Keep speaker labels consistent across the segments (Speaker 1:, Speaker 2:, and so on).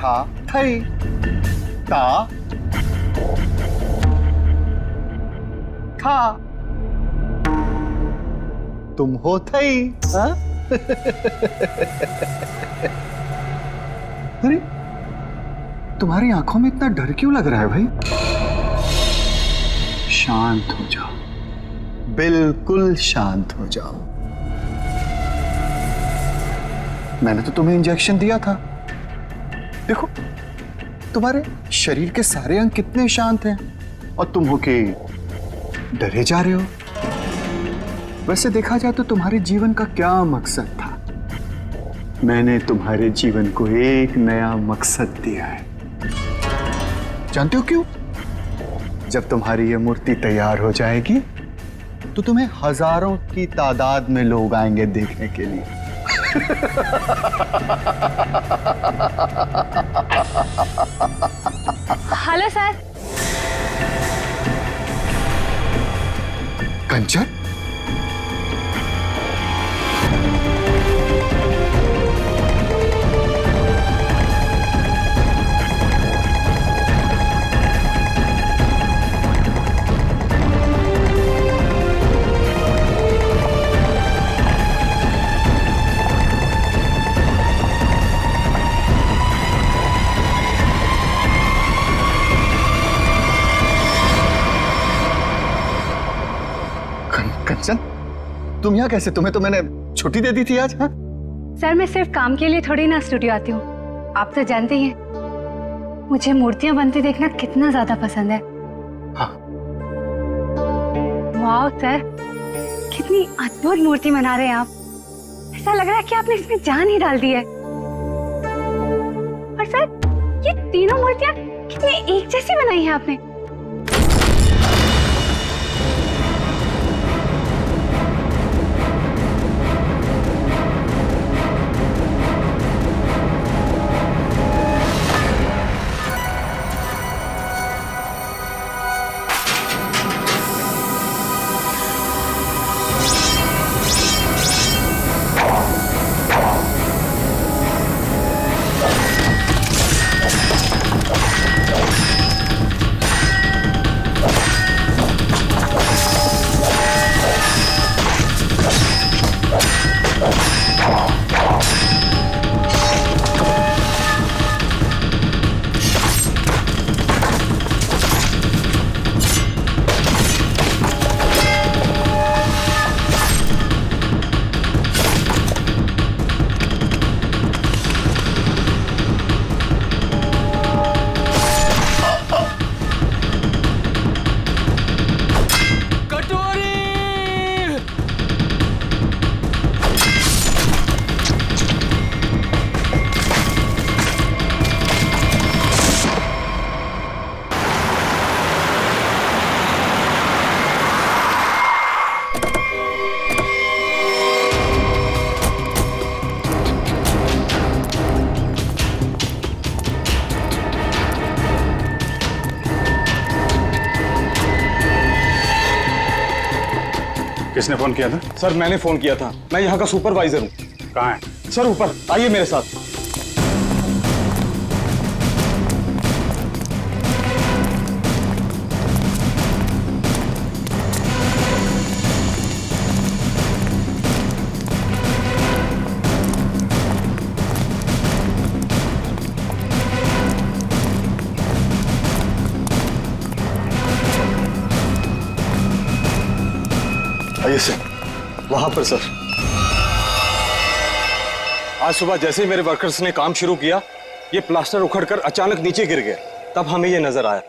Speaker 1: था थई, ता था, तुम हो थई। हाँ? अरे तुम्हारी आंखों में इतना डर क्यों लग रहा है भाई? शांत हो जाओ, बिल्कुल शांत हो जाओ। मैंने तो तुम्हें इंजेक्शन दिया था। देखो तुम्हारे शरीर के सारे अंग कितने शांत हैं और तुम हो के डरे जा रहे हो। वैसे देखा जाए तो तुम्हारे जीवन का क्या मकसद था? मैंने तुम्हारे जीवन को एक नया मकसद दिया है। जानते हो क्यों? जब तुम्हारी ये मूर्ति तैयार हो जाएगी तो तुम्हें हजारों की तादाद में लोग आएंगे देखने के लिए।
Speaker 2: Hello sir.
Speaker 1: कंचन, कंचन, तुम यहाँ कैसे? तुम्हें तो मैंने छुट्टी दे दी थी आज। हाँ?
Speaker 2: सर मैं सिर्फ काम के लिए थोड़ी ना स्टूडियो आती हूँ, आप तो जानते ही हैं मुझे मूर्तियां बनती देखना कितना ज्यादा पसंद है।
Speaker 1: हाँ।
Speaker 2: वाह सर, कितनी अद्भुत मूर्ति बना रहे हैं आप। ऐसा लग रहा है कि आपने इसमें जान ही डाल दी है। और सर ये तीनों मूर्तियां कितनी एक जैसी बनाई है आपने।
Speaker 3: किसने फोन किया था?
Speaker 4: सर मैंने फोन किया था, मैं यहाँ का सुपरवाइजर हूँ।
Speaker 3: कहाँ है?
Speaker 4: सर ऊपर आइए मेरे साथ। आइए सर, वहां पर सर। आज सुबह जैसे ही मेरे वर्कर्स ने काम शुरू किया, ये प्लास्टर उखड़कर अचानक नीचे गिर गया। तब हमें ये नजर आया।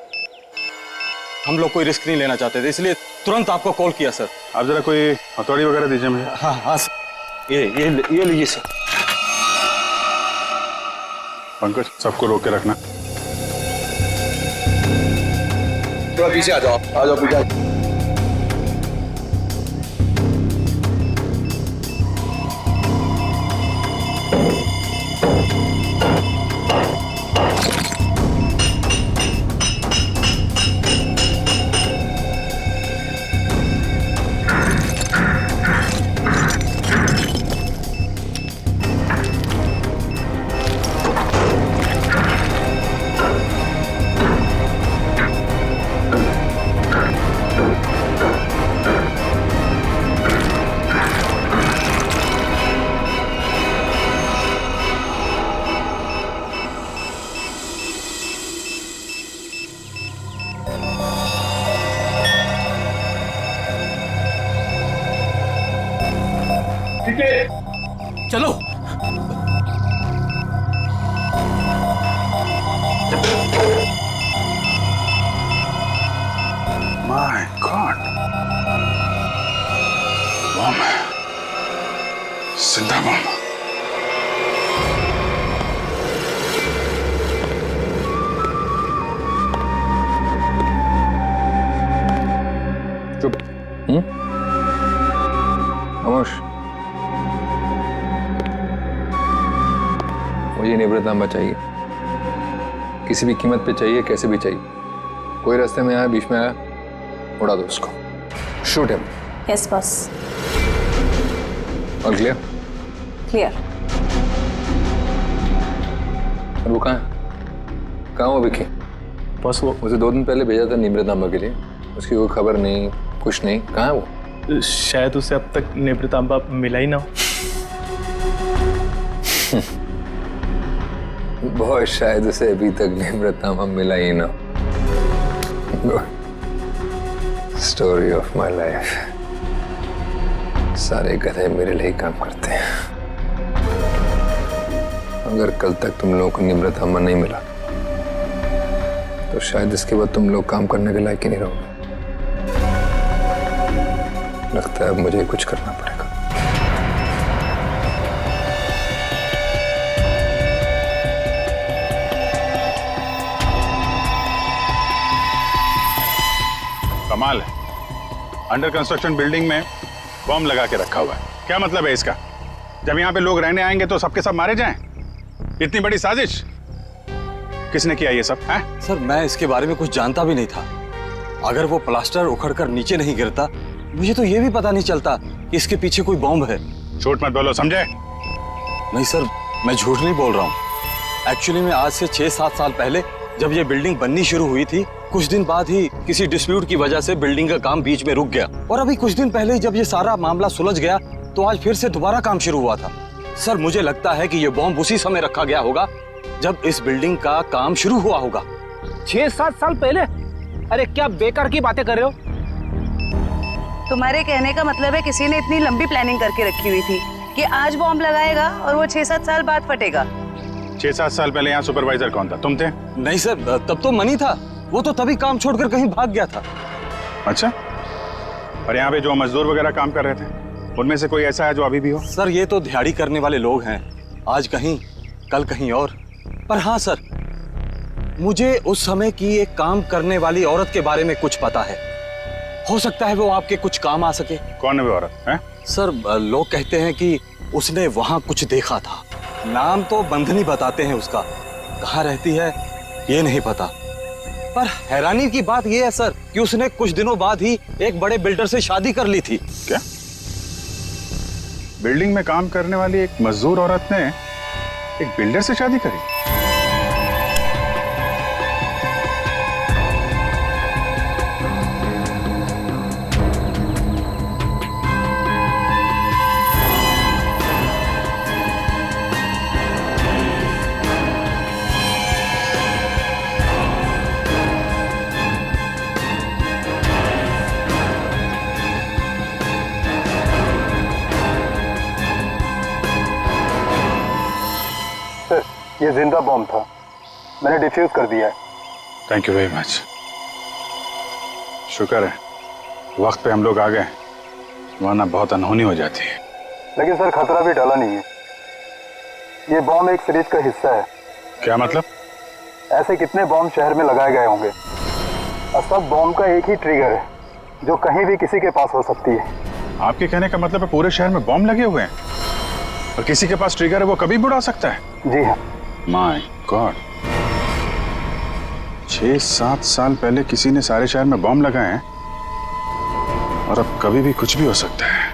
Speaker 4: हम लोग कोई रिस्क नहीं लेना चाहते थे, इसलिए तुरंत आपको कॉल किया सर।
Speaker 3: आप जरा कोई हथौड़ी वगैरह दीजिए मुझे।
Speaker 4: हाँ हाँ सर, ये लीजिए सर।
Speaker 3: पंकज, सबको रोक के रखना।
Speaker 5: थोड़ा पीछे आ जाओ, आ जाओ पीछे।
Speaker 4: चलो।
Speaker 3: माय गॉड, बम है, जिंदा बम।
Speaker 5: चुप। खामोश। मुझे निवृत्तांबा चाहिए, किसी भी कीमत पे चाहिए, कैसे भी चाहिए। कोई रास्ते में आया, बीच में आया, उड़ा दो उसको। Shoot him.
Speaker 6: Yes boss.
Speaker 5: All clear?
Speaker 6: Clear.
Speaker 5: और वो कहाँ है? कहाँ वो विकी?
Speaker 7: बस वो
Speaker 5: उसे 2 दिन पहले भेजा था निवृत्तांबा के लिए, उसकी कोई खबर नहीं, कुछ नहीं। कहाँ है वो?
Speaker 7: शायद उसे अब तक निवृत्तांबा मिला ही ना हो।
Speaker 5: बहुत शायद उसे अभी तक निवृत्तांबा मिला ही ना। Story of my life. सारे गधे मेरे लिए ही काम करते हैं। अगर कल तक तुम लोगों को निवृत्तांबा नहीं मिला तो शायद इसके बाद तुम लोग काम करने के लायक ही नहीं रहोगे। लगता है अब मुझे कुछ करना पड़ेगा।
Speaker 3: कमाल है, अंडर कंस्ट्रक्शन बिल्डिंग में बम लगा के रखा हुआ है। क्या मतलब है इसका? जब यहाँ पे लोग रहने आएंगे तो सबके सब मारे जाएं? इतनी बड़ी साजिश किसने किया ये सब है?
Speaker 4: सर मैं इसके बारे में कुछ जानता भी नहीं था। अगर वो प्लास्टर उखड़कर नीचे नहीं गिरता, मुझे तो ये भी पता नहीं चलता कि इसके पीछे कोई बॉम्ब है।
Speaker 3: झूठ मत बोलो, समझे?
Speaker 4: नहीं सर, मैं झूठ नहीं बोल रहा हूँ। एक्चुअली में आज से 6-7 साल पहले जब ये बिल्डिंग बननी शुरू हुई थी, कुछ दिन बाद ही किसी डिस्प्यूट की वजह से बिल्डिंग का काम बीच में रुक गया। और अभी कुछ दिन पहले जब ये सारा मामला सुलझ गया तो आज फिर से दोबारा काम शुरू हुआ था। सर मुझे लगता है कि ये बॉम्ब उसी समय रखा गया होगा जब इस बिल्डिंग का काम शुरू हुआ होगा।
Speaker 8: 6-7 साल पहले? अरे क्या बेकार की बातें कर रहे हो?
Speaker 6: तुम्हारे कहने का मतलब है किसी ने इतनी लंबी प्लानिंग करके रखी हुई थी कि आज बॉम्ब लगाएगा और वो 6-7 साल बाद फटेगा।
Speaker 3: 6-7 साल पहले यहाँ सुपरवाइजर कौन था? तुम थे?
Speaker 4: नहीं सर, तब तो मनी था। वो तो तभी काम छोड़कर कहीं भाग गया था।
Speaker 3: अच्छा, और यहाँ पे जो मजदूर वगैरह काम कर रहे थे उनमें से कोई ऐसा है जो अभी भी हो?
Speaker 4: सर ये तो दिहाड़ी करने वाले लोग हैं, आज कहीं कल कहीं और। पर हाँ सर, मुझे उस समय की एक काम करने वाली औरत के बारे में कुछ पता है। हो सकता है वो आपके कुछ काम आ सके।
Speaker 3: कौन है वो औरत है?
Speaker 4: सर लोग कहते हैं कि उसने वहां कुछ देखा था। नाम तो बंधनी बताते हैं उसका, कहाँ रहती है ये नहीं पता। पर हैरानी की बात यह है सर कि उसने कुछ दिनों बाद ही एक बड़े बिल्डर से शादी कर ली थी।
Speaker 3: क्या? बिल्डिंग में काम करने वाली एक मजदूर औरत ने एक बिल्डर से शादी करी?
Speaker 1: ये जिंदा बॉम्ब था, मैंने डिफ्यूज कर दिया है।
Speaker 3: Thank you very much. शुक्र है वक्त पे हम लोग आ गए, वरना बहुत अनहोनी हो जाती है।
Speaker 1: लेकिन सर खतरा भी टला नहीं है। ये बॉम्ब एक सीरीज का हिस्सा है।
Speaker 3: क्या मतलब?
Speaker 1: ऐसे कितने बॉम्ब शहर में लगाए गए होंगे और सब बॉम्ब का एक ही ट्रिगर है जो कहीं भी किसी के पास हो सकती है।
Speaker 3: आपके कहने का मतलब है पूरे शहर में बॉम्ब लगे हुए हैं और किसी के पास ट्रिगर है, वो कभी भी उड़ा सकता है?
Speaker 1: जी हाँ।
Speaker 3: माय गॉड, 6-7 साल पहले किसी ने सारे शहर में बॉम्ब लगाए हैं और अब कभी भी कुछ भी हो सकता है।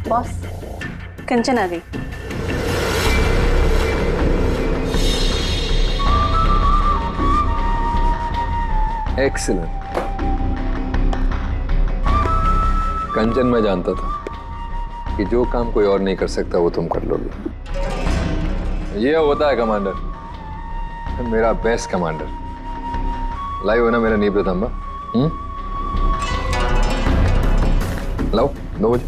Speaker 6: बॉस, कंचन आ गई।
Speaker 5: एक्सीलेंट। कंचन, मैं जानता था कि जो काम कोई और नहीं कर सकता वो तुम कर लोगे। ये होता है कमांडर, मेरा बेस्ट कमांडर। लाइव हो ना मेरा नींव प्रतांबा? लाओ 2 बजे।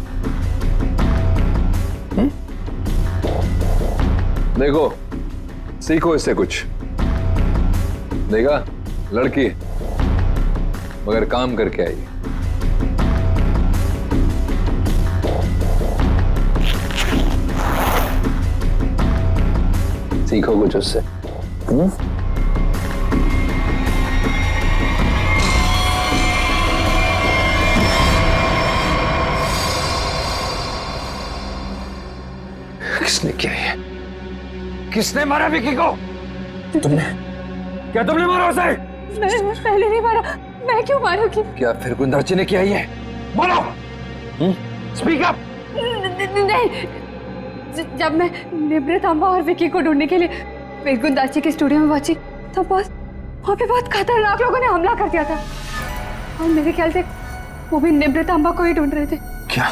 Speaker 5: देखो, सीखो इससे कुछ। देखा, लड़की मगर काम करके आई। सीखो कुछ उससे। किसने किया ये? किसने मारा विकी को? तुमने? क्या तुमने मारा उसे?
Speaker 2: मैं पहले नहीं मारा। मैं क्यों मारूंगी?
Speaker 5: क्या फिर गुंदरची ने किया ये? बोलो। Speak up.
Speaker 2: नहीं, जब मैं निवृतांबा और विकी को ढूंढने के लिए फिर गुंदाची के स्टूडियो में पहुंची तो बस वहाँ पे बहुत खतरनाक लोगों ने हमला कर दिया था और मेरे ख्याल से वो भी निवृतांबा को ही ढूंढ रहे थे।
Speaker 5: क्या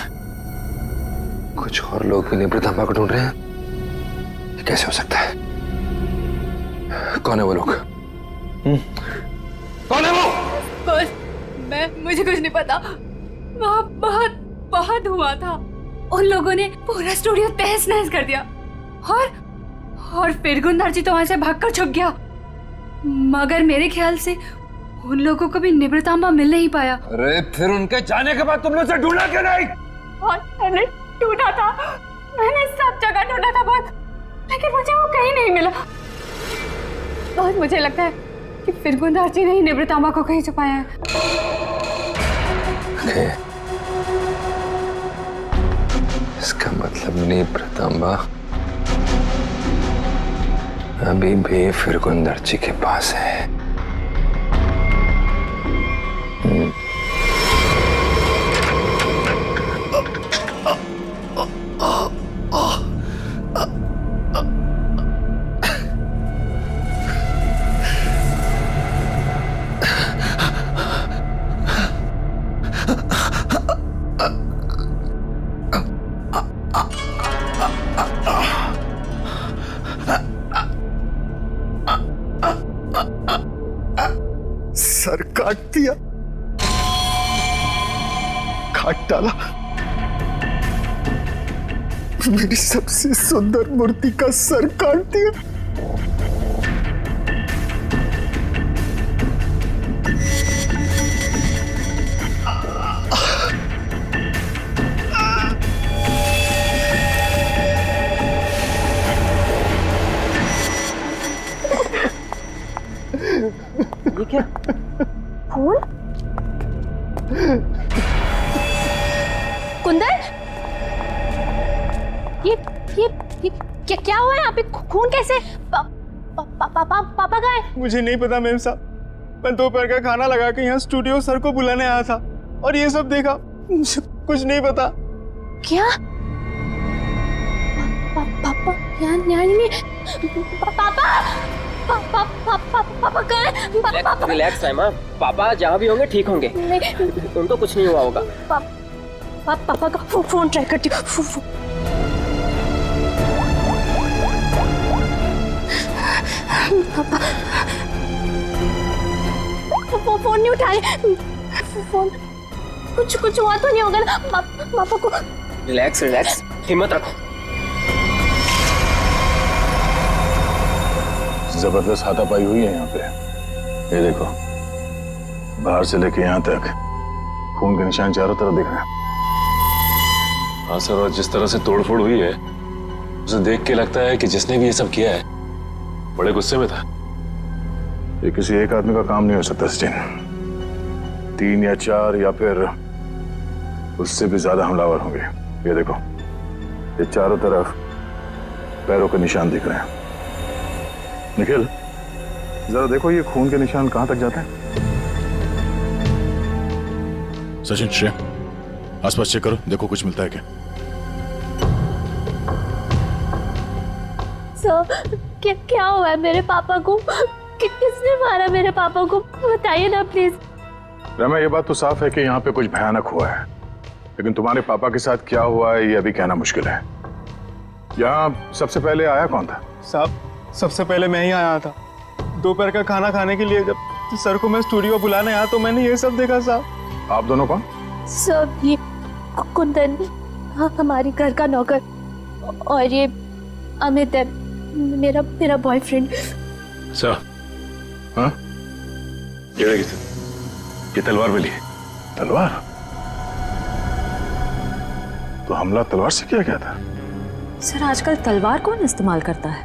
Speaker 5: कुछ और लोग भी निवृतांबा को ढूंढ रहे हैं? ये कैसे हो सकता है? कौन है वो लोग? कौन है वो?
Speaker 2: बस मुझे कुछ नहीं पता। वहाँ बहुत धुआं था। उन लोगों ने पूरा स्टूडियो तहस नहस कर दिया और फिर गुंदाची तो वहां से भागकर छुप गया। मगर मेरे ख्याल से उन लोगों को भी निवृतांबा मिल नहीं पाया।
Speaker 5: अरे फिर उनके जाने के बाद तुम लोग से ढूंढा क्यों नहीं?
Speaker 2: और मैंने ढूंढा था, मैंने सब जगह ढूंढा था बहुत, लेकिन मुझे वो कहीं नहीं मिला। और मुझे लगता है कि फिर गुंदाची ने ही निवृतांबा को कहीं छुपाया है।
Speaker 5: इसका मतलब निवृतांबा अभी भी फिर गुंदरची के पास है।
Speaker 1: सर काट दिया, काट डाला मेरी सबसे सुंदर मूर्ति का सर काट दिया।
Speaker 8: ये क्या?
Speaker 9: फूल? कुंदन, ये क्या हुआ है यहाँ पे? खून कैसे? पापा कहाँ है?
Speaker 7: मुझे नहीं पता मैम साहब। मैं दोपहर का खाना लगा के यहाँ स्टूडियो सर को बुलाने आया था और ये सब देखा। मुझे कुछ नहीं पता।
Speaker 9: क्या? पापा यहाँ नहीं। पापा कहाँ है?
Speaker 8: रिलैक्स साइमा, पापा जहाँ भी होंगे ठीक होंगे। उनको कुछ नहीं हुआ होगा।
Speaker 9: पापा का फोन ट्राई करती हूँ। पापा फोन नहीं उठाए। फोन कुछ हुआ तो नहीं होगा ना पापा को?
Speaker 8: रिलैक्स, हिम्मत रखो।
Speaker 3: जबरदस्त हाथापाई हुई है यहाँ पे। ये देखो, बाहर से लेके यहाँ तक खून के निशान चारों तरफ दिख रहे हैं।
Speaker 10: हाँ सर, और जिस तरह से तोड़फोड़ हुई है उसे देख के लगता है कि जिसने भी ये सब किया है बड़े गुस्से में था।
Speaker 3: ये किसी एक आदमी का काम नहीं हो सकता सचिन। 3 या 4 या फिर उससे भी ज्यादा हमलावर होंगे। ये देखो, ये चारों तरफ पैरों के निशान दिख रहे हैं। निखिल, जरा देखो ये खून के निशान कहां तक जाते हैं।
Speaker 11: सचिन, श्रेया, आसपास चेक करो, देखो कुछ मिलता है क्या।
Speaker 9: सर, क्या हुआ है मेरे पापा को? किसने मारा मेरे पापा को? बताइए ना प्लीज।
Speaker 3: रमा, ये बात तो साफ है कि यहाँ पे कुछ भयानक हुआ है, लेकिन तुम्हारे पापा के साथ क्या हुआ है ये अभी कहना मुश्किल है। यहाँ सबसे पहले आया कौन था?
Speaker 7: साहब, सबसे पहले मैं ही आया था। दोपहर का खाना खाने के लिए जब सर को मैं स्टूडियो बुलाने आया तो मैंने ये सब देखा। साहब,
Speaker 3: आप दोनों कौन?
Speaker 9: सर, ये कुंदन, हमारी घर का नौकर, और ये अमित है, मेरा बॉयफ्रेंड।
Speaker 10: सर, हाँ, ये तलवार मिली है।
Speaker 3: तलवार? तो हमला तलवार से किया गया था?
Speaker 2: सर, आजकल तलवार कौन इस्तेमाल करता है?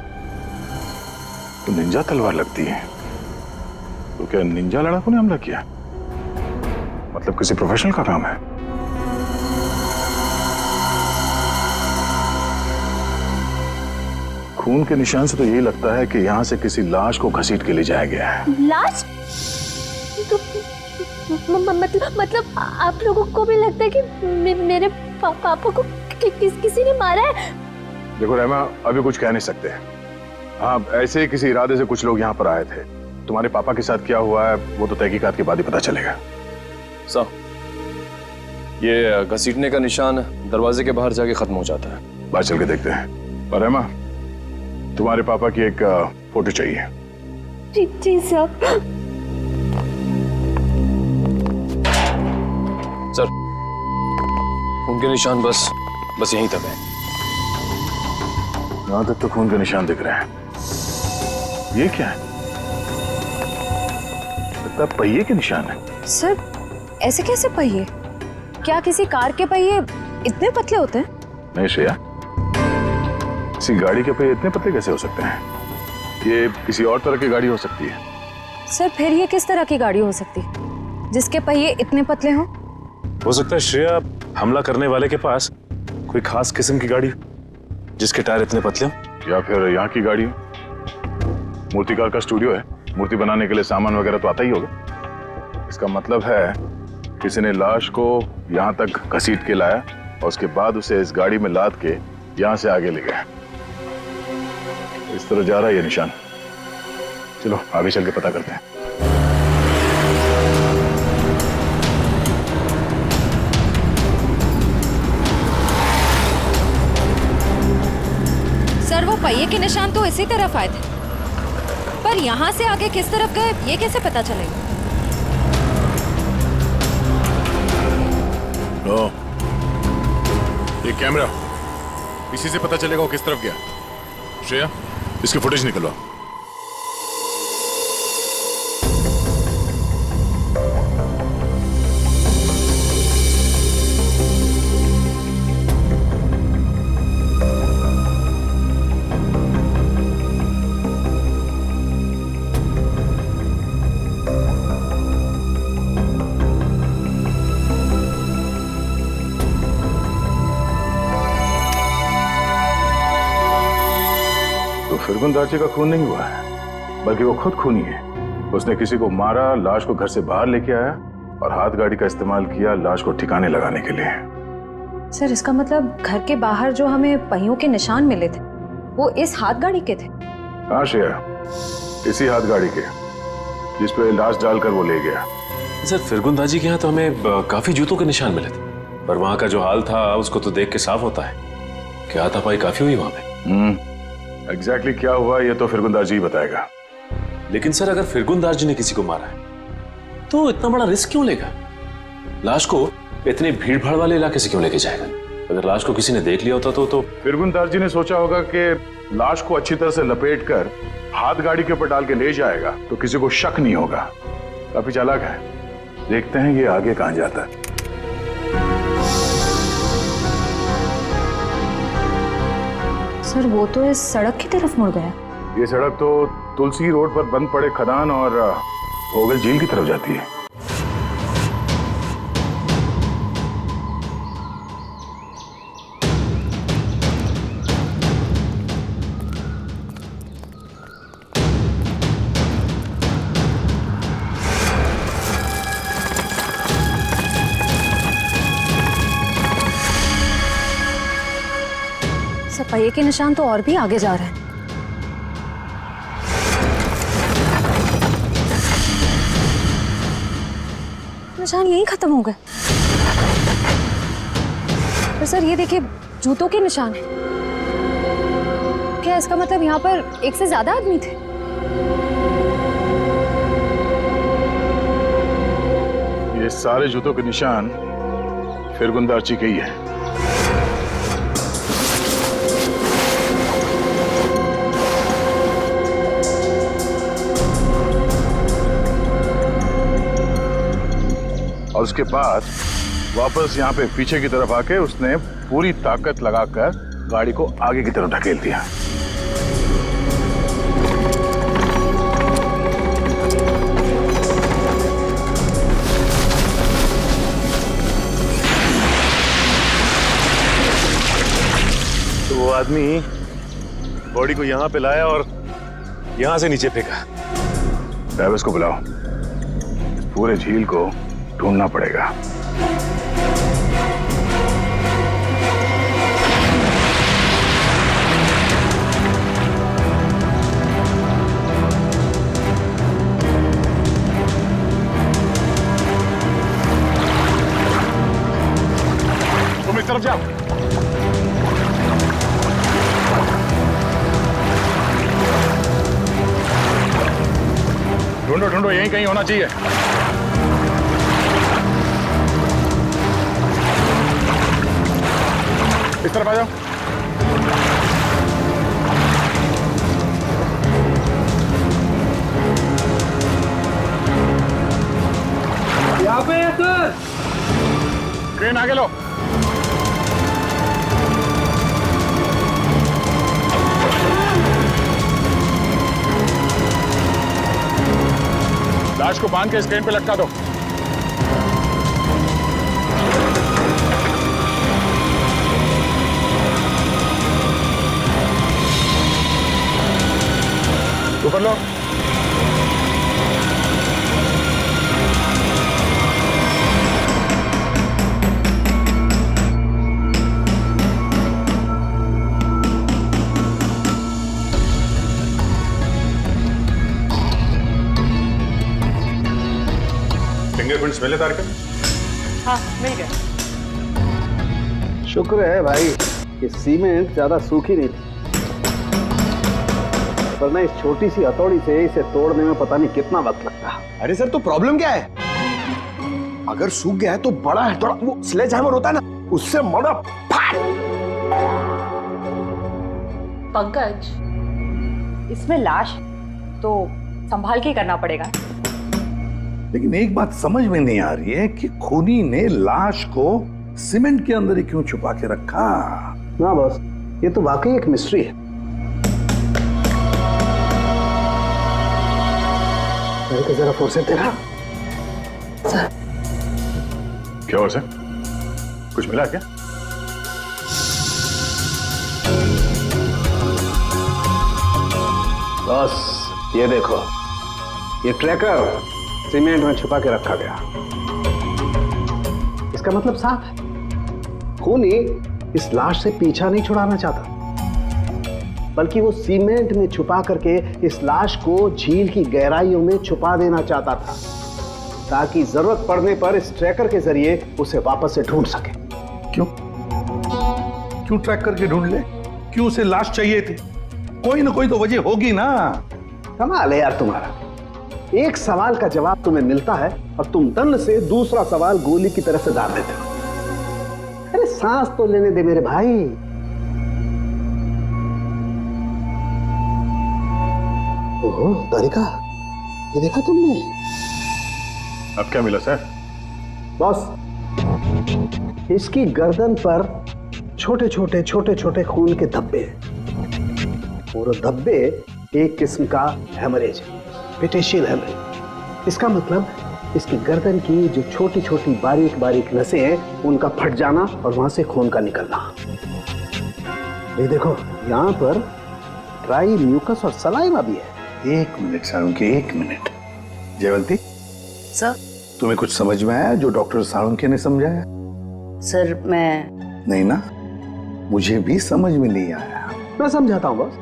Speaker 3: तो निंजा तलवार लगती है। तो क्या निंजा लड़ाकों ने हमला किया? मतलब किसी प्रोफेशनल का काम है। खून के निशान से तो यही लगता है कि यहाँ से किसी लाश को घसीट के ले जाया गया है।
Speaker 9: लाश? तो मतलब आप लोगों को भी लगता है कि मेरे पापा को किसी ने मारा है?
Speaker 3: देखो रहमा, अभी कुछ कह नहीं सकते। हाँ, ऐसे ही किसी इरादे से कुछ लोग यहाँ पर आए थे। तुम्हारे पापा के साथ क्या हुआ है वो तो तहकीकात के बाद ही पता चलेगा।
Speaker 12: साहब, ये घसीटने का निशान दरवाजे के बाहर जाके खत्म हो जाता है।
Speaker 3: बाहर चल के देखते हैं। और रहमा, तुम्हारे पापा की एक फोटो चाहिए।
Speaker 9: जी सर।
Speaker 12: सर, उनके निशान बस यहीं तक है।
Speaker 3: यहाँ तक तो खून के निशान दिख रहे हैं। ये क्या है? लगता है पहिए के निशान है।
Speaker 2: सर, ऐसे कैसे पहिए? क्या किसी कार के पहिए इतने पतले होते हैं?
Speaker 3: नहीं श्रेया, किसी गाड़ी के पहिए इतने पतले कैसे हो सकते हैं? ये किसी और तरह की गाड़ी हो सकती है।
Speaker 2: सर, फिर ये किस तरह की गाड़ी हो सकती है जिसके पहिए इतने पतले हों?
Speaker 10: हो सकता है श्रेया, हमला करने वाले के पास कोई खास किस्म की गाड़ी जिसके टायर इतने पतले हो।
Speaker 3: या फिर यहाँ की गाड़ी हो। मूर्तिकार का स्टूडियो है, मूर्ति बनाने के लिए सामान वगैरह तो आता ही होगा। इसका मतलब है किसी ने लाश को यहाँ तक घसीट के लाया और उसके बाद उसे इस गाड़ी में लाद के यहाँ से आगे ले गया। इस तरह जा रहा है ये निशान। चलो आगे चल के पता करते हैं।
Speaker 2: सर, वो पहिए के निशान तो इसी तरफ आए थे, पर यहाँ से आगे किस तरफ गए ये कैसे पता चलेगा?
Speaker 11: लो, ये कैमरा, इसी से पता चलेगा वो किस तरफ गया। श्रेया, इसकी फुटेज निकलवाओ।
Speaker 3: फिरगुंदाची का खून नहीं हुआ है, बल्कि वो खुद खूनी है। उसने किसी को मारा, लाश को घर से बाहर लेके आया और हाथ गाड़ी का इस्तेमाल किया लाश को ठिकाने लगाने के लिए।
Speaker 2: सर, इसका मतलब घर के बाहर जो हमें पहियों के निशान मिले थे वो इस हाथ गाड़ी के थे?
Speaker 3: हाँ श्रेया, इसी हाथ गाड़ी के जिस पे लाश डालकर वो ले गया।
Speaker 10: सर, फिरगुंदाजी के यहाँ तो हमें काफी जूतों के निशान मिले थे, पर वहां का जो हाल था उसको तो देख के साफ होता है कि हाथापाई काफी हुई वहां पे।
Speaker 3: एग्जैक्टली क्या हुआ ये तो फिरगुंदार जी बताएगा।
Speaker 10: लेकिन सर, अगर फिरगुंदार जी ने किसी को मारा है तो इतना बड़ा रिस्क क्यों लेगा? लाश को इतने भीड़ भाड़ वाले इलाके से क्यों लेके जाएगा? अगर लाश को किसी ने देख लिया होता तो
Speaker 3: फिरगुंदार जी ने सोचा होगा कि लाश को अच्छी तरह से लपेट कर हाथ गाड़ी के ऊपर डाल के ले जाएगा तो किसी को शक नहीं होगा। काफी चालाक है। देखते हैं ये आगे कहां जाता है।
Speaker 2: सर, वो तो इस सड़क की तरफ मुड़ गया।
Speaker 3: ये सड़क तो तुलसी रोड पर बंद पड़े खदान और भोगल झील की तरफ जाती है।
Speaker 9: पहिए के निशान तो और भी आगे जा रहे हैं। निशान यहीं खत्म हो गए। पर सर ये देखिए, जूतों के निशान है। क्या इसका मतलब यहाँ पर एक से ज्यादा आदमी थे?
Speaker 3: ये सारे जूतों के निशान फिरगुंदारची के ही है। और उसके बाद वापस यहाँ पे पीछे की तरफ आके उसने पूरी ताकत लगाकर गाड़ी को आगे की तरफ ढकेल दिया।
Speaker 11: तो वो आदमी बॉडी को यहाँ पे लाया और यहाँ से नीचे फेंका।
Speaker 3: ट्रैविस को बुलाओ, इस पूरे झील को ढूंढना पड़ेगा। तुम इस तरफ जाओ। ढूंढो ढूंढो, यहीं कहीं होना चाहिए। इस तरफ आ जाओ।
Speaker 8: यहाँ पे है सर।
Speaker 3: क्रेन आगे लो। लाश को बांध के इस क्रेन पे लटका दो। ऊपर लो। फिंगरप्रिंट्स मिले तारिका?
Speaker 6: हाँ, मिल गए।
Speaker 8: शुक्र है भाई कि सीमेंट ज्यादा सूखी नहीं थी, वरना इस छोटी सी हथौड़ी से इसे तोड़ने में पता नहीं कितना वक्त लगता।
Speaker 7: अरे सर, तो प्रॉब्लम क्या है? अगर सूख गया है तो बड़ा है, थोड़ा वो स्लेज हैमर होता है ना, उससे मड़ा फाड़।
Speaker 6: पंकज, इसमें लाश तो संभाल के करना पड़ेगा।
Speaker 13: लेकिन एक बात समझ में नहीं आ रही है कि खूनी ने लाश को सीमेंट के अंदर ही क्यों छुपा के रखा?
Speaker 8: ना बॉस, ये तो वाकई एक मिस्ट्री है। जरा फोर्सेप देखा सर।
Speaker 3: क्या हुआ सर? कुछ मिला क्या?
Speaker 8: बस ये देखो, ये ट्रैकर सीमेंट में छुपा के रखा गया। इसका मतलब साफ है, खूनी इस लाश से पीछा नहीं छुड़ाना चाहता, बल्कि वो सीमेंट में छुपा करके इस लाश को झील की गहराइयों में छुपा देना चाहता था, ताकि जरूरत पड़ने पर इस ट्रैकर के जरिए उसे वापस से ढूंढ सके।
Speaker 13: क्यों क्यों ट्रैक करके ढूंढ ले? क्यों उसे लाश चाहिए थी? कोई ना कोई तो वजह होगी ना।
Speaker 8: कमाल है यार तुम्हारा, एक सवाल का जवाब तुम्हें मिलता है और तुम दन से दूसरा सवाल गोली की तरह से डाल देते हो। अरे सांस तो लेने दे मेरे भाई। ओहो तारिका, ये देखा तुमने?
Speaker 3: अब क्या मिला सर?
Speaker 8: बॉस, इसकी गर्दन पर छोटे छोटे खून के धब्बे हैं और धब्बे एक किस्म का हेमरेज है, पेटेशियल हेमरेज। इसका मतलब इसकी गर्दन की जो छोटी छोटी बारीक नसें हैं उनका फट जाना और वहां से खून का निकलना। ये देखो, यहाँ पर ड्राई म्यूकस और सलाइवा भी है।
Speaker 13: एक मिनट साळुंके, एक मिनट। जयवंती
Speaker 6: सर।
Speaker 13: तुम्हें कुछ समझ में आया जो डॉक्टर साळुंके ने समझाया?
Speaker 6: सर मैं
Speaker 13: नहीं ना, मुझे भी समझ में नहीं आया।
Speaker 8: मैं समझाता हूँ बॉस।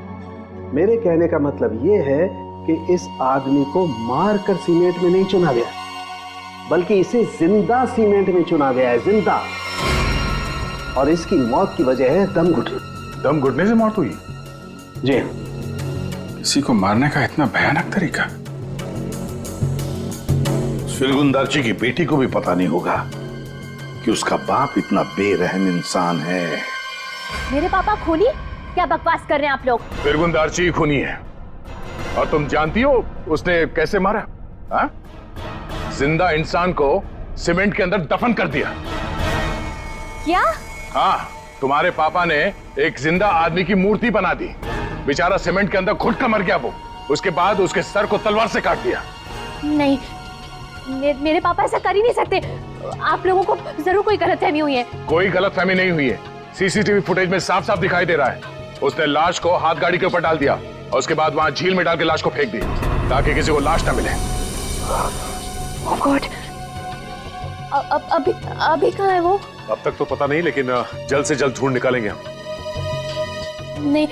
Speaker 8: मेरे कहने का मतलब ये है कि इस आदमी को मारकर सीमेंट में नहीं चुना गया, बल्कि इसे जिंदा सीमेंट में चुना गया है, जिंदा। और इसकी मौत की वजह है दम घुटना।
Speaker 3: दम घुटने से मौत हुई?
Speaker 8: जी हाँ।
Speaker 3: किसी को मारने का इतना भयानक तरीका?
Speaker 13: फिरगुंदारची की बेटी को भी पता नहीं होगा कि उसका बाप इतना बेरहम इंसान है।
Speaker 9: मेरे पापा खूनी? क्या बकवास कर रहे हैं आप लोग?
Speaker 11: फिरगुंदारची ही खूनी है। और तुम जानती हो उसने कैसे मारा? हा? जिंदा इंसान को सीमेंट के अंदर दफन कर दिया।
Speaker 9: क्या?
Speaker 11: हाँ, तुम्हारे पापा ने एक जिंदा आदमी की मूर्ति बना दी। बेचारा सीमेंट के अंदर घुट कर मर गया वो। उसके बाद उसके सर को तलवार से काट दिया।
Speaker 9: नहीं, मेरे पापा ऐसा कर ही नहीं सकते। आप लोगों को जरूर कोई गलतफहमी हुई है।
Speaker 11: कोई गलतफहमी नहीं हुई है। सीसीटीवी फुटेज में साफ साफ दिखाई दे रहा है। उसने लाश को हाथ गाड़ी के ऊपर डाल दिया और उसके बाद वहां झील में डाल के लाश को फेंक दी ताकि किसी को लाश ना मिले।
Speaker 9: Oh God! अभी कहाँ है वो?
Speaker 10: अब तक तो पता नहीं, लेकिन जल्द से जल्द ढूंढ निकालेंगे हम।
Speaker 9: नहीं,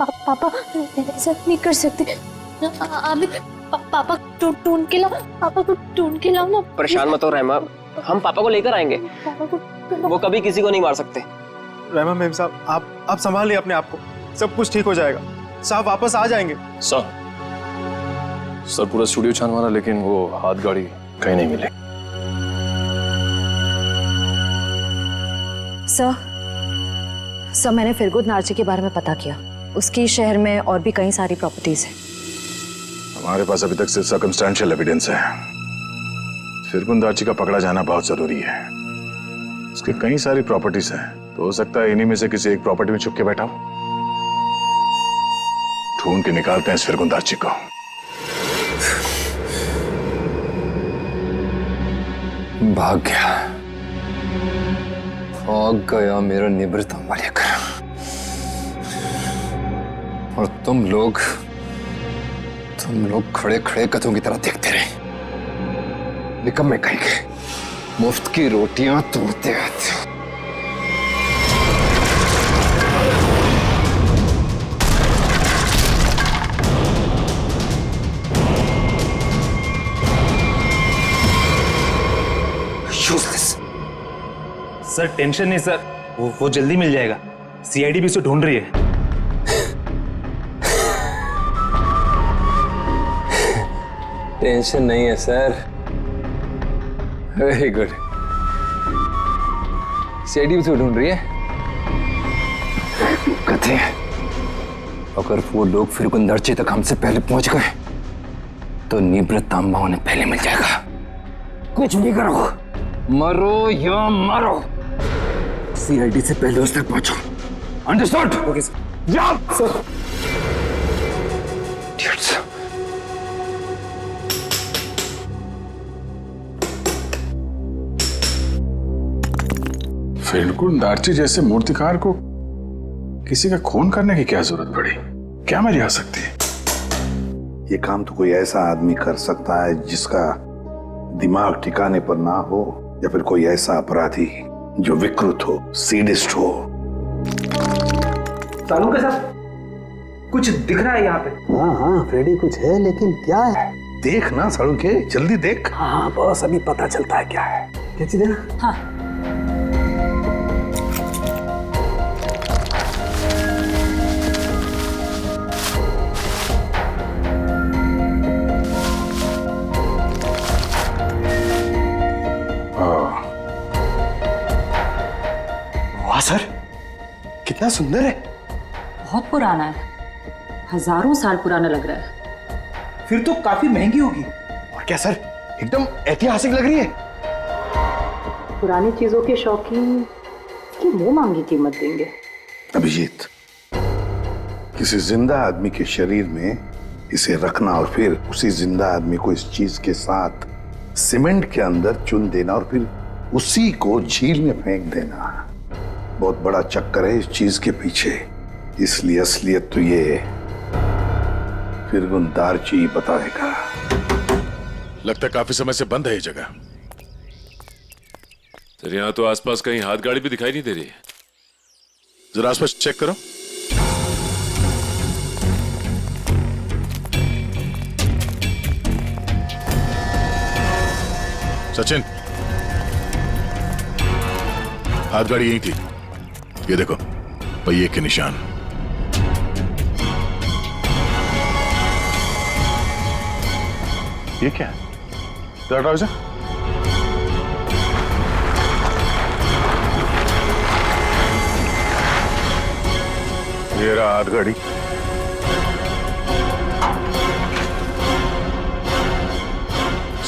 Speaker 9: पापा ऐसा नहीं कर सकते। अभी पापा ढूंढ के लाओ, पापा को ढूंढ के लाओ ना।
Speaker 14: परेशान मत हो रहमा, हम पापा को लेकर आएंगे।
Speaker 9: पापा को
Speaker 14: वो कभी किसी को नहीं मार सकते।
Speaker 7: रहमा मेम साहब, आप संभालिए अपने आप को, सब कुछ ठीक हो जाएगा। साहब वापस आ जाएंगे।
Speaker 12: सर पूरा स्टूडियो छान मारा, लेकिन वो हाथ गाड़ी कहीं नहीं मिली।
Speaker 15: सर मैंने फिरगुंदारची के बारे में पता किया। उसकी शहर में और भी कई सारी प्रॉपर्टीज हैं।
Speaker 3: हमारे पास अभी तक सिर्फ सर्कमस्टेंशियल एविडेंस है। फिरगुंदारची का पकड़ा जाना बहुत जरूरी है। उसके कई सारी प्रॉपर्टीज हैं, तो हो सकता है इन्हीं में से किसी एक प्रॉपर्टी में छुप के बैठा हो। ढूंढ के निकालते हैं इस फिरगुंदारची को।
Speaker 5: भाग गया मेरा निवृत्त लेकर। और तुम लोग खड़े खड़े कथों की तरह देखते रहे। निकम्मे कहेंगे, मुफ्त की रोटियां तोड़ते रहते हो।
Speaker 7: सर टेंशन नहीं सर, वो जल्दी मिल जाएगा। सीआईडी भी उसे ढूंढ रही है।
Speaker 5: टेंशन नहीं है सर। Very good. सीआईडी उसे ढूंढ रही है। कहते हैं अगर वो लोग फिरगुंदारची तक हमसे पहले पहुंच गए तो निवृत्त उन्हें पहले मिल जाएगा। कुछ भी करो, मरो या मारो, सीआईडी से पहले उस तक पहुंचो। अंडरस्टूड? Okay sir. जाओ सर।
Speaker 3: फिरगुंदारची जैसे मूर्तिकार को किसी का खून करने की क्या जरूरत पड़ी? क्या मर्जी आ सकती है?
Speaker 13: ये काम तो कोई ऐसा आदमी कर सकता है जिसका दिमाग ठिकाने पर ना हो, या फिर कोई ऐसा अपराधी जो विकृत हो, सीडिस्ट हो।
Speaker 7: सालू के साथ कुछ दिख रहा है यहाँ पे।
Speaker 8: हाँ फ्रेडी, कुछ है, लेकिन क्या है?
Speaker 13: देख ना सालू के, जल्दी देख।
Speaker 8: हाँ बस अभी पता चलता है क्या है। क्या चीज है ना?
Speaker 15: हाँ
Speaker 7: सर कितना सुंदर है।
Speaker 15: बहुत पुराना है, हजारों साल पुराना लग रहा है।
Speaker 7: फिर तो काफी महंगी होगी। और क्या सर, एकदम ऐतिहासिक लग रही है।
Speaker 15: पुरानी चीजों के शौकीन की मुंह मांगी कीमत देंगे।
Speaker 13: अभिजीत, किसी जिंदा आदमी के शरीर में इसे रखना और फिर उसी जिंदा आदमी को इस चीज के साथ सीमेंट के अंदर चुन देना और फिर उसी को झील में फेंक देना, बहुत बड़ा चक्कर है इस चीज के पीछे। इसलिए असलियत तो ये फिरगुंदारची बताएगा।
Speaker 11: लगता है काफी समय से बंद है ये जगह।
Speaker 10: तेरे यहाँ तो आसपास कहीं हाथ गाड़ी भी दिखाई नहीं दे रही है।
Speaker 11: जरा आसपास चेक करो। सचिन, हाथ गाड़ी यही थी, ये देखो पहिए के निशान।
Speaker 3: ये क्या है? जरा हटाओ इसे। ये रहा हाथ गाड़ी।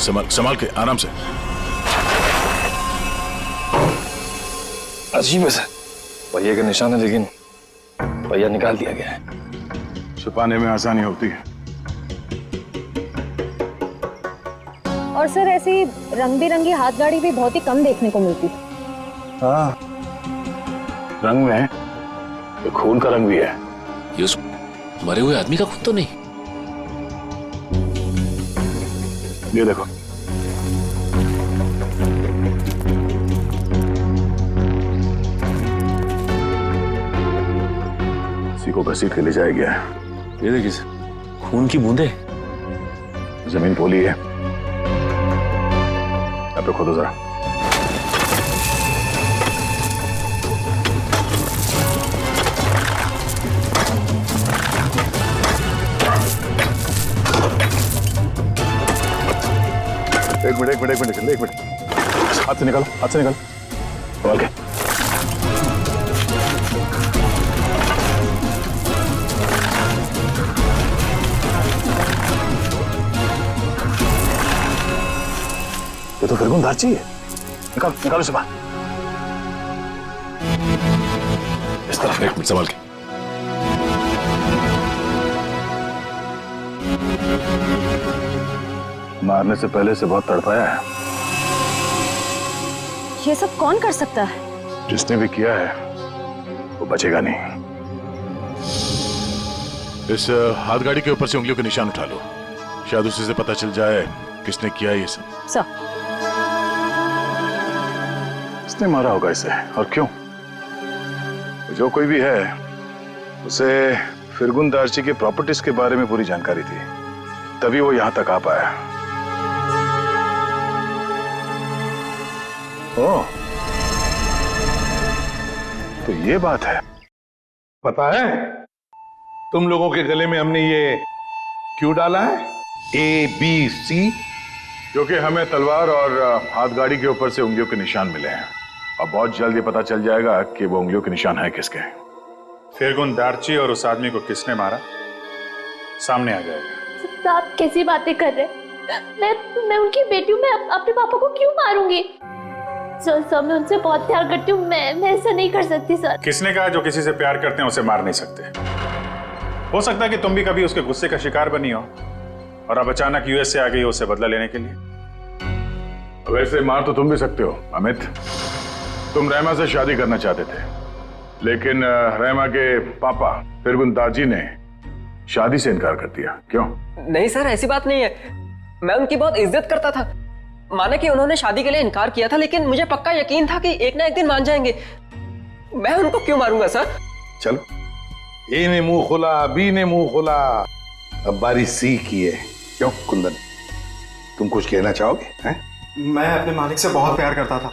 Speaker 11: संभाल के, आराम से।
Speaker 12: अजीब है सर, पहिए के निशान है लेकिन पहिया निकाल दिया गया है।
Speaker 3: छुपाने में आसानी होती है।
Speaker 15: और सर ऐसी रंग बिरंगी हाथ गाड़ी भी बहुत ही कम देखने को मिलती।
Speaker 3: हाँ, रंग में तो खून का रंग भी है।
Speaker 10: ये उस मरे हुए आदमी का खून तो नहीं?
Speaker 3: ये देखो, इसी को घसीट के ले जाया गया है।
Speaker 10: ये देखिए सर, खून की बूंदे।
Speaker 3: जमीन पोली है, यहाँ पे खोदो जरा। एक मिनट, हाथ से निकालो, संभाल के। ये तो फिरगुन दाची है। निकालो इसे बाहर। इस तरफ।
Speaker 11: एक मिनट, संभाल के।
Speaker 3: मारने से पहले से बहुत तड़पाया है।
Speaker 15: ये सब कौन कर सकता है?
Speaker 3: जिसने भी किया है वो बचेगा नहीं।
Speaker 11: इस हाथ गाड़ी के ऊपर से उंगलियों के निशान उठा लो, शायद उसी से पता चल जाए किसने किया ये सब।
Speaker 15: सर,
Speaker 3: किसने मारा होगा इसे और क्यों? जो कोई भी है, उसे फिरगुन दार्ची के प्रॉपर्टीज के बारे में पूरी जानकारी थी, तभी वो यहां तक आ पाया। ओह, तो ये बात है।
Speaker 13: पता है तुम लोगों के गले में हमने ये क्यों डाला है? ABC,
Speaker 3: क्योंकि हमें तलवार और हाथ गाड़ी के ऊपर से उंगलियों के निशान मिले हैं और बहुत जल्द ये पता चल जाएगा कि वो उंगलियों के निशान है किसके। फिरगुन दार्ची और उस आदमी को किसने मारा, सामने आ जाएगा।
Speaker 9: आप कैसी बातें कर रहे हैं? मैं उनकी बेटी हूँ, मैं अपने पापा को क्यों मारूंगी? सर, मैं उनसे बहुत प्यार करती हूँ, मैं ऐसा नहीं कर सकती सर।
Speaker 3: किसने कहा जो किसी से प्यार करते हैं उसे मार नहीं सकते? हो सकता है कि तुम भी कभी उसके गुस्से का शिकार बनी हो और अब अचानक यूएस से आ गई हो उसे बदला लेने के लिए। वैसे मार तो तुम भी सकते हो अमित। तुम रहमा से शादी करना चाहते थे, लेकिन रहमा के पापा फिरगुन दार्जी ने शादी से इनकार कर दिया। क्यों?
Speaker 14: नहीं सर, ऐसी बात नहीं है। मैं उनकी बहुत इज्जत करता था। माना कि उन्होंने शादी के लिए इनकार किया था, लेकिन मुझे पक्का यकीन था कि एक ना एक दिन मान जाएंगे। मैं उनको क्यों मारूंगा सर?
Speaker 13: चलो, ए ने मुंह खोला, बी ने मुंह खोला, अब बारी सी की है। क्यों कुंदन, तुम कुछ कहना चाहोगे? हैं?
Speaker 7: मैं अपने मालिक से बहुत प्यार करता था।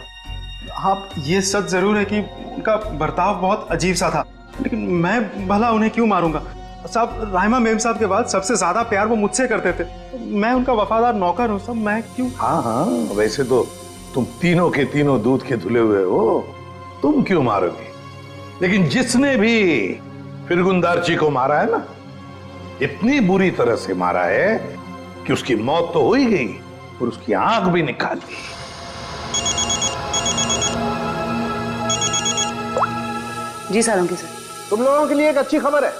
Speaker 7: हाँ, ये सच जरूर है कि उनका बर्ताव बहुत अजीब सा था, लेकिन मैं भला उन्हें क्यों मारूंगा? साहब, राहिमा मेम साहब के बाद सबसे ज्यादा प्यार वो मुझसे करते थे। मैं उनका वफादार नौकर हूँ, सब मैं क्यों?
Speaker 13: हाँ, वैसे तो तुम तीनों के तीनों दूध के धुले हुए हो, तुम क्यों मारोगे? लेकिन जिसने भी फिरगुन दार्ची को मारा है ना, इतनी बुरी तरह से मारा है कि उसकी मौत तो हो ही गई और उसकी आंख भी निकाल दी।
Speaker 6: जी सालुंकी सर।
Speaker 8: तुम लोगों के लिए एक अच्छी खबर है।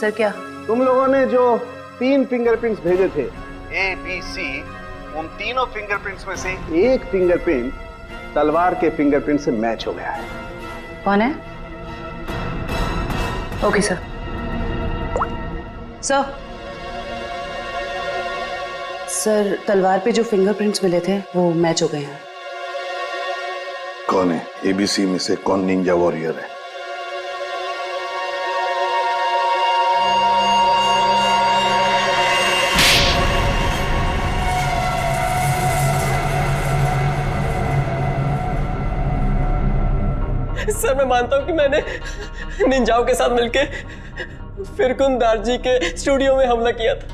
Speaker 6: सर क्या?
Speaker 8: तुम लोगों ने जो 3 फिंगरप्रिंट्स भेजे थे, ABC, उन तीनों फिंगरप्रिंट्स में से एक फिंगरप्रिंट तलवार के फिंगरप्रिंट से मैच हो गया है।
Speaker 6: कौन है? Okay sir. सर, तलवार पे जो फिंगरप्रिंट्स मिले थे वो मैच हो गए हैं।
Speaker 13: कौन है? ABC में से कौन निंजा वॉरियर है?
Speaker 14: सर मैं मानता हूँ कि मैंने निंजाओं के साथ मिलके फिरकुन दार्जी के स्टूडियो में हमला किया था,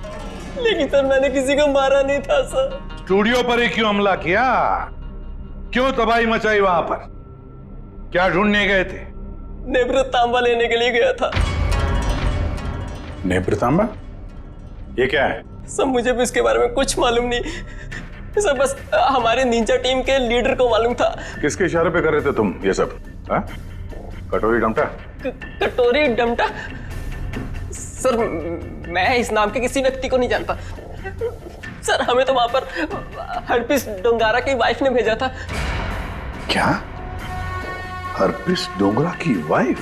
Speaker 14: लेकिन सर मैंने किसी को मारा नहीं था सर।
Speaker 13: स्टूडियो पर ही क्यों हमला किया? क्यों तबाही मचाई वहां पर? क्या ढूंढने गए थे?
Speaker 14: नेब्र तांबा लेने के लिए गया था।
Speaker 3: नेब्र तांबा? ये क्या है?
Speaker 14: सर मुझे भी इसके बारे में कुछ मालूम नहीं सर, बस हमारे निंजा टीम के लीडर को मालूम था।
Speaker 3: किसके इशारे पे कर रहे थे तुम ये सब? हा? कटोरी डमटा?
Speaker 14: कटोरी डमटा? सर मैं इस नाम के किसी व्यक्ति को नहीं जानता सर। हमें तो वहां पर हरपिस डोंगारा की वाइफ ने भेजा था।
Speaker 13: क्या? हरपिस डोंगरा की वाइफ?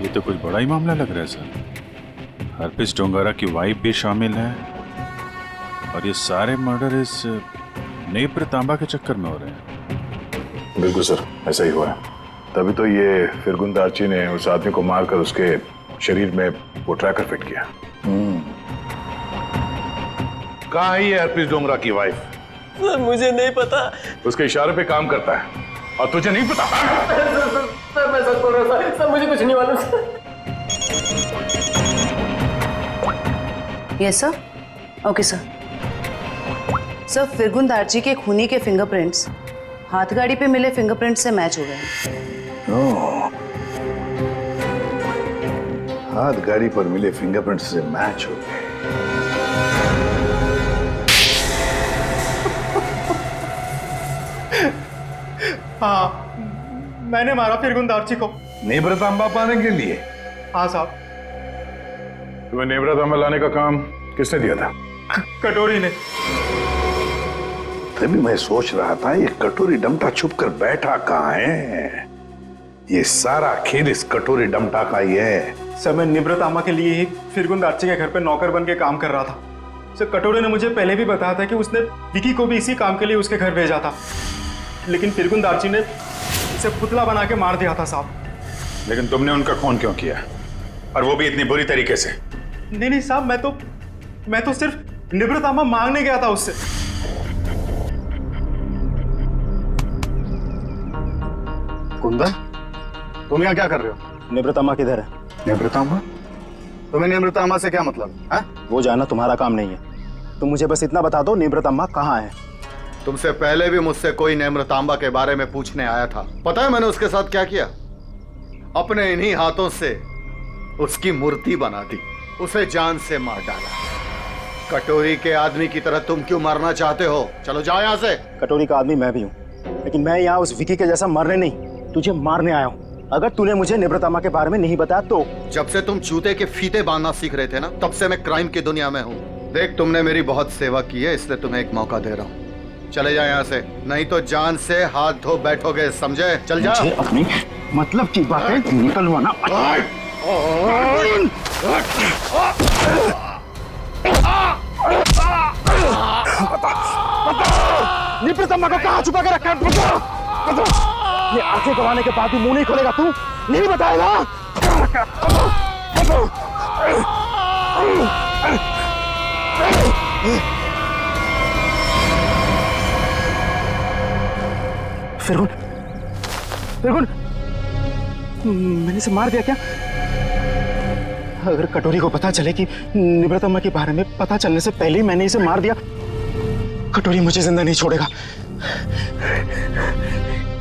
Speaker 3: ये तो कुछ बड़ा ही मामला लग रहा है सर। हरपिस डोंगारा की वाइफ भी शामिल है और ये सारे मर्डर इस नेब्र तांबा के चक्कर में हो रहे हैं।
Speaker 11: बिल्कुल सर, ऐसा ही हुआ है। तभी तो ये फिरगुन दार्ची ने उस आदमी को मारकर उसके शरीर में वो ट्रैकर फिट किया।
Speaker 13: कहाँ है ये हरपिस डोंगरा की वाइफ?
Speaker 14: सर मुझे नहीं पता।
Speaker 11: उसके इशारे पे काम करता है और तुझे नहीं पता?
Speaker 14: सर मैं सच बोल रहा था सर, मुझे कुछ नहीं मालूम sir.
Speaker 6: Yes sir. Okay sir. Sir फिरगुन दार्जी के खूनी के फिंगरप्रिंट्स हाथगाड़ी पे मिले फिंगरप्रिंट से मैच हो गए।
Speaker 13: हाथ गाड़ी पर मिले फिंगरप्रिंट से मैच हो गए।
Speaker 7: हाँ, मैंने मारा फिरगुन दार्ची को।
Speaker 13: नेब्र तांबा पाने के लिए?
Speaker 7: हाँ साहब।
Speaker 11: तुम्हें नेब्र तांबा लाने का काम किसने दिया था?
Speaker 7: कटोरी ने।
Speaker 13: तभी मैं सोच रहा था ये कटोरी डमटा छुप कर बैठा कहाँ है। ये सारा खेल इस कटोरी डमटा का ही है।
Speaker 7: सर मैं निब्रतामा के लिए ही फिरगुन दार्ची के घर पे नौकर बन के काम कर रहा था। सर कटोरी ने मुझे पहले भी बताया था कि उसने विकी को भी इसी काम के लिए उसके घर भेजा था, लेकिन फिरगुन दार्ची ने उसे पुतला बना के मार दिया था साहब।
Speaker 3: लेकिन तुमने उनका खून क्यों किया, और वो भी इतनी बुरी तरीके से?
Speaker 7: नहीं साहब, मैं तो सिर्फ निब्रतामा मांगने गया था उससे।
Speaker 1: कुंदन, तुम यहाँ क्या कर रहे हो?
Speaker 7: निब्रतामा किधर है?
Speaker 1: नेब्रतामा? तुम्हें नेब्रतामा से क्या मतलब है?
Speaker 7: वो जानना तुम्हारा काम नहीं है। तुम मुझे बस इतना बता दो, निब्रतामा कहाँ है?
Speaker 1: तुमसे पहले भी मुझसे कोई नेम्रतांबा के बारे में पूछने आया था। पता है मैंने उसके साथ क्या किया? अपने इन्हीं हाथों से उसकी मूर्ति बना दी, उसे जान से मार डाला। कटोरी के आदमी की तरह तुम क्यों मरना चाहते हो? चलो जाओ यहाँ से।
Speaker 7: कटोरी का आदमी मैं भी हूँ, लेकिन मैं यहाँ उस विकी के जैसा मरने नहीं, तुझे मारने आया हूँ। अगर तूने मुझे निब्रतामा के बारे में नहीं बताया तो।
Speaker 1: जब से तुम जूते के फीते बांधना सीख रहे थे ना, तब से मैं क्राइम की दुनिया में हूँ। देख, तुमने मेरी बहुत सेवा की है, इसलिए तुम्हें एक मौका दे रहा हूँ। चले जाओ यहाँ से, नहीं तो जान से हाथ धो बैठोगे, समझे? चल जा।
Speaker 7: अपनी मतलब की बातें निकलवाना। निब्रतामा को कहाँ छुपा के रखा है? ये आंखें गवाने के बाद भी मुंह नहीं खोलेगा तू? नहीं बताएगा? फिरगुन, मैंने इसे मार दिया क्या? अगर कटोरी को पता चले कि निब्रतामा के बारे में पता चलने से पहले ही मैंने इसे मार दिया, कटोरी मुझे जिंदा नहीं छोड़ेगा।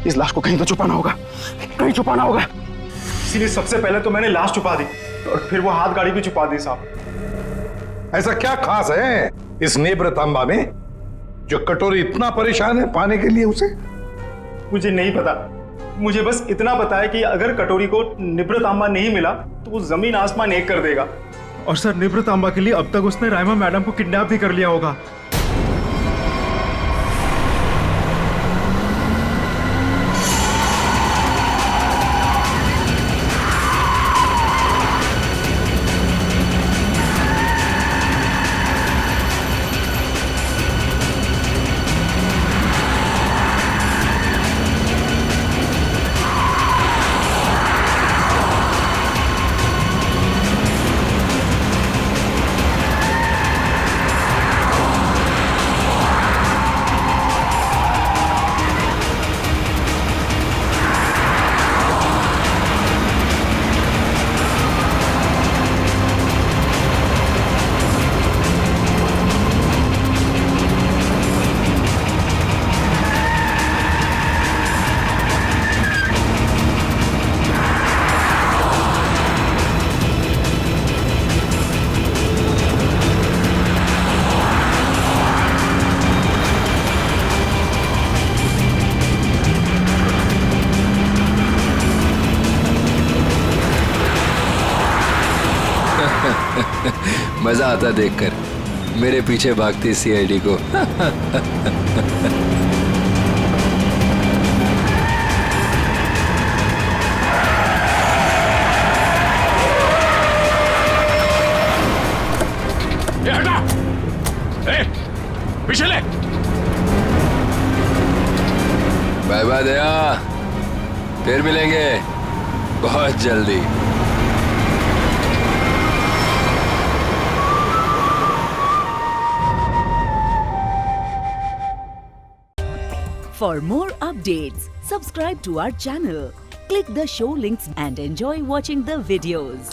Speaker 7: इस लाश को कहीं तो छुपाना होगा, कहीं छुपाना होगा। इसीलिए सबसे पहले तो मैंने लाश छुपा दी और फिर वो हाथ गाड़ी भी छुपा दी साहब।
Speaker 13: ऐसा क्या खास है इस नेब्रतांबा में जो कटोरी इतना परेशान है पाने के लिए उसे?
Speaker 7: मुझे नहीं पता, मुझे बस इतना पता है कि अगर कटोरी को निब्रतांबा नहीं मिला तो वो जमीन आसमान एक कर देगा। और सर, निब्रतांबा के लिए अब तक उसने राइमा मैडम को किडनैप भी कर लिया होगा।
Speaker 5: मजा आता देखकर मेरे पीछे भागती सीआईडी को।
Speaker 11: ये हटा, पीछे ले।
Speaker 5: बाय बाय दया, फिर मिलेंगे बहुत जल्दी।
Speaker 16: For more updates, subscribe to our channel, click the show links and enjoy watching the videos.